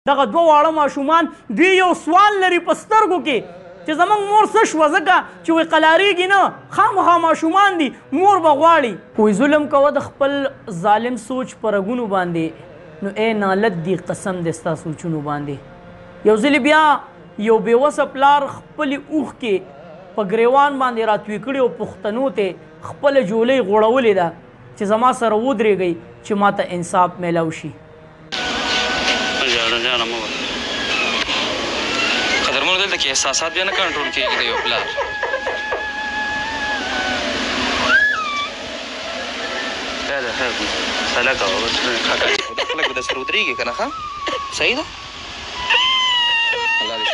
دغه دوه واړه ماشومان دوی یو سوال لري په سترګو کې چې زموږ مور څه شوه ځکه چې وایي قلاریږي نه خامخا ماشومان دي مور به غواړي وایي ظلم کوه د خپل ظالم سوچ په رګونو باندې نو ای نالت دي قسم دی ستا سوچونو باندې یو ځلې بیا یو بېوسه پلار خپلې اوښ کې په ګریوان باندې راتوی کړي او پښتنو ته خپله جولۍ غوړولې ده چې زما سره ودرېږئ چې ما ته انصاف میلاو شي قدرمنو دلته کې احساسات بیا نه کنټرول کېږي د یو پلار سلا کوه خلک به درسره ودرېږي که نه ښه صحیح ده الله دې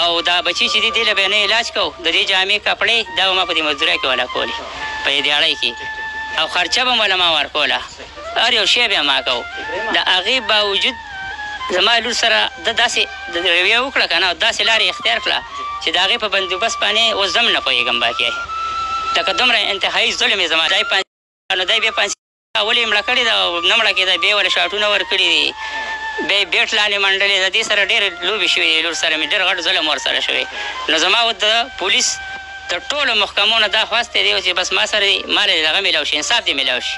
او دا بچی چې دي دې له به نه علاج کوو د دې جامې کپړې دا به ما په دې مزدورۍ کې ولا کولې په دې دیاړۍ کې او خرچه به ولا ما ورکوله هر یو شی به ما کوو د هغې باوجود زما لور سره د داسې رویه وکړه که نه داسې لارې اختیار کړه چې د هغې په بندوبست باندې اوس زه هم نه پوهېږم باقي لکه دومره انتهایي ظلم یې زما دی نو دی بیا پنسي ولې یې مړه کړې ده او نه مړه کېده بیا ولې شاټونه ورکړي دي بیا یې بیټ لاندې منډلې ده دې سره ډېرې لوبې شوې دي لور سره مې ډېر غټ ظلم ورسره شوی نو زما د پولیس د ټولو محکمو نه دا خواستې دی چې بس ما سره ما له دغه میلاو شي انصاف دې میلاو شي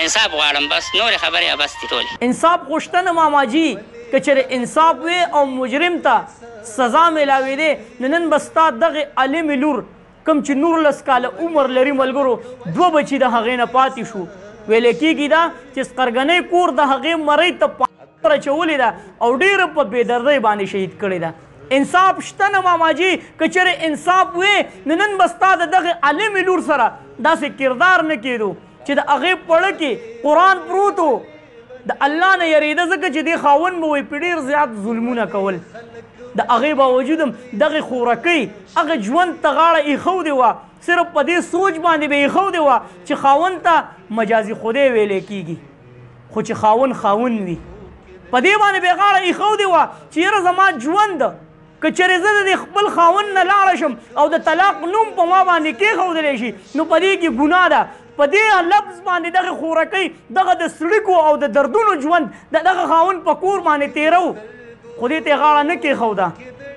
انصاف غواړم بس نورې خبرې بس دي ټولې انصاف غوښتنه ماماجي که چېرې انصاف وي او مجرم ته سزا میلاوېدې نو نن به ستا دغې عالمې لور کوم چې 19 کاله عمر لري ملګرو دوه بچي د هغې نه پاتې شو ویلې کېږي دا چې سقرګنۍ کور د هغې مرۍ ته اچولې ده او ډېره په بېدردۍ باندې شهید کړې ده انصاف شته نه ماماجي که چېرې انصاف وې نو نن به ستا د دغې عالمې لور سره داسې کردار نه کېدو چې د هغې پړه کې قرآن پروت و د الله نه یریده ځکه چې دې خاوند به وایي په ډېر زیات ظلمونه کول د هغې باوجود هم دغې خورکۍ هغه ژوند ته غاړه ایښودې وه صرف په دې سوچ باندې به ایښودې وه چې خاوند ته مجازي خدای ویلی کېږي خو چې خاوند وي په دې باندې به غاړه ایښودې وه چې یاره زما ژوند که چېرې زه د خپل خاوند نه لاړه شم او د طلاق نوم په ما باندې کېښودلی شي نو په دې کې ګناه ده په دې لفظ باندې دغه خورکۍ دغه د سړکو او د دردونو ژوند د دغه خاوند په کور باندې تېرو خو دې ته یې غاړه نه کېښوده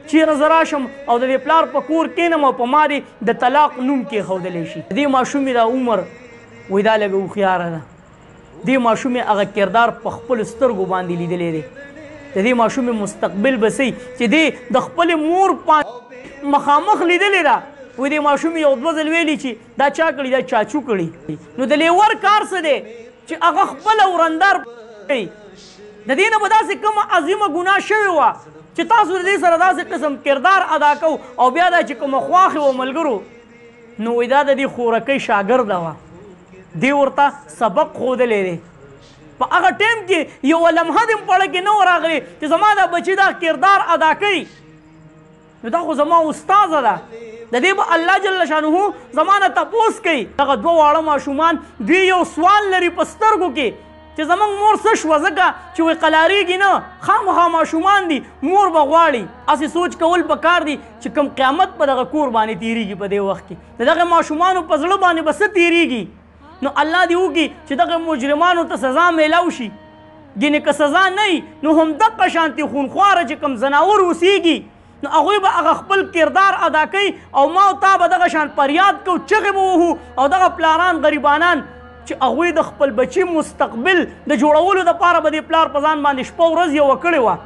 چېرې زه راشم او د دې پلار په کور کېنم او په ما دې د طلاق نوم کېښودلی شي دې ماشومې دا عمر وایي دا لږه هوښیاره ده دې ماشومې هغه کردار په خپلو سترګو باندې لیدلی دی د دې ماشومې مستقبل به صحیح چې دې د خپلې مور مخامخ لیدلې ده وایي دې ماشومې یو دوه ځل ویلي چې دا چا کړي دا چاچو کړي نو د لیور کار څه دی چې هغه خپله ورندار کوي د دې نه به داسې کومه عظیمه ګناه شوې وه چې تاسو د دې سره داسې قسم کردار ادا کوو او بیا دا چې کومه خواښې وه ملګرو نو وایي دا د دې خورکۍ شاګرده وه دی ورته سبق ښودلی دی په هغه ټایم کې یو لمحه دې پړه کې نه و راغلی چې زما دا بچي دا کردار ادا کوي نو دا خو زما استاذه ده د دې به الله جل شانه زما نه تپوس کوي دغه دوه واړه ماشومان دوی یو سوال لري په سترګو کې چې زموږ مور څه شوه ځکه چې وایي قلاریږي نه خامخا ماشومان دي مور به غواړي هسې سوچ کول پکار دي چې کوم قیامت په دغه کور باندې تېرېږي په دې وخت کې د دغه ماشومانو په زړه باندې به څه تېرېږي نو الله دې وکړي چې دغه مجرمانو ته سزا میلاو شي ګینې که سزا نه وي نو همدغه شانتې خونخواره چې کوم زناور اوسېږي نو هغوی به هغه خپل کردار ادا کوي او ما او تا به دغه شان فریاد کوو چغې به وهو او دغه پلاران غریبانان چې هغوی د خپل بچي مستقبل د جوړولو دپاره به دې پلار په ځان باندې شپه ورځ یوه کړې وه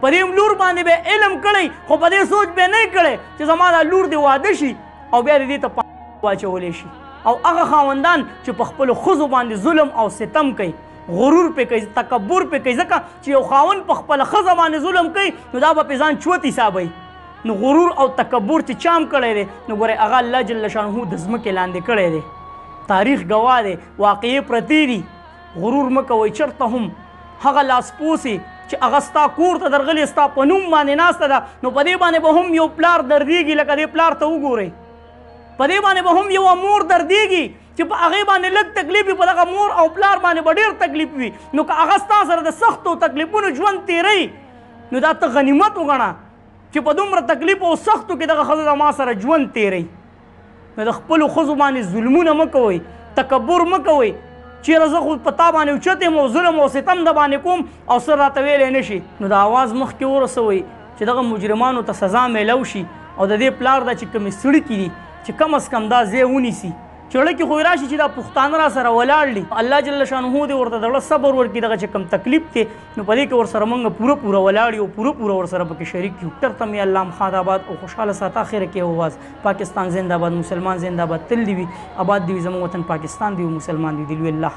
په دې لور باندې به علم کړی خو په دې سوچ به نه کړی چې زما دا لور دې واده شي او بیا دې دې ته واچولی شي او هغه خاوندان چې په خپلو ښځو باندې ظلم او ستم کوي غرور پې کوي تکبر پې کوي ځکه چې یو خاوند په خپله ښځه باندې ظلم کوي نو دا به پې ځان چوت حسابوي نو غرور او تکبر چې چام کړی دی نو ګورئ هغه الله جل شانه د ځمکې لاندې کړی دی تاریخ ګواه دی واقعې پرتې دي غرور مه کوئ چېرته هم هغه لاسپوسې چې هغه ستا کور ته درغلې ستا په نوم باندې ناسته ده نو په دې باندې به هم یو پلار دردېږي لکه دې پلار ته وګورئ په دې باندې به هم یوه مور دردېږي چې په هغې باندې لږ تکلیف وي په دغه مور او پلار باندې به ډېر تکلیف وي نو که هغه ستا سره د سختو تکلیفونو ژوند تېروي نو دا ته غنیمت وګڼه چې په دومره تکلیف او سختو کې دغه ښځه ما سره ژوند تیروي نو د خپلو ښځو باندې ظلمونه مه کوئ تکبر مه کوئ چیرې زه خو په تا باندې اوچت یم او ظلم او ستم د باندې کوم او څه راته ویلی نه شي نو د اواز مخکې ورسوئ چې دغه مجرمانو ته سزا میلو شي او د دې پلار دا چې کومې سړکې دي چې کم از کم دا ځای ونیسي چړه کې خو یې راشي چې دا پښتانه را سره ولاړ دي الله جل شانه دې ورته د زړه صبر ورکړي دغه چې کم تکلیف دی نو په دې کې ورسره موږ پوره ولاړ یو پوره ورسره پکې شریک یو چېرته مې الله مخاد آباد او خوشحاله ساته اخره کې اواز پاکستان زنده باد مسلمان زنده باد تل دي وي آباد دي وي زموږ وطن پاکستان دی مسلمان دی لوی الله